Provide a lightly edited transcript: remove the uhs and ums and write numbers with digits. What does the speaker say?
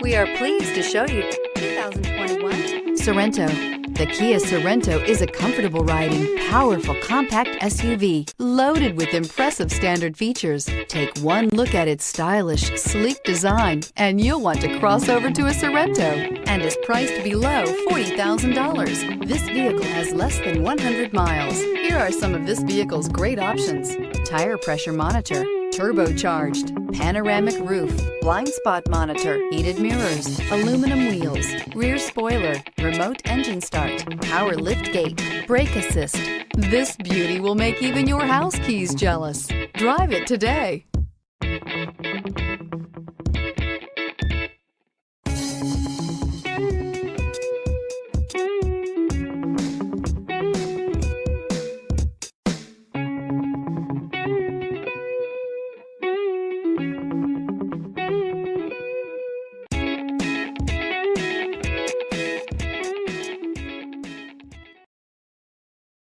We are pleased to show you 2021 Sorento. The Kia Sorento is a comfortable riding, powerful compact SUV loaded with impressive standard features. Take one look at its stylish, sleek design and you'll want to cross over to a Sorento, and is priced below $40,000. This vehicle has less than 100 miles. Here are some of this vehicle's great options: tire pressure monitor, turbocharged, panoramic roof, blind spot monitor, heated mirrors, aluminum wheels, rear spoiler, remote engine start, power lift gate, brake assist. This beauty will make even your house keys jealous. Drive it today.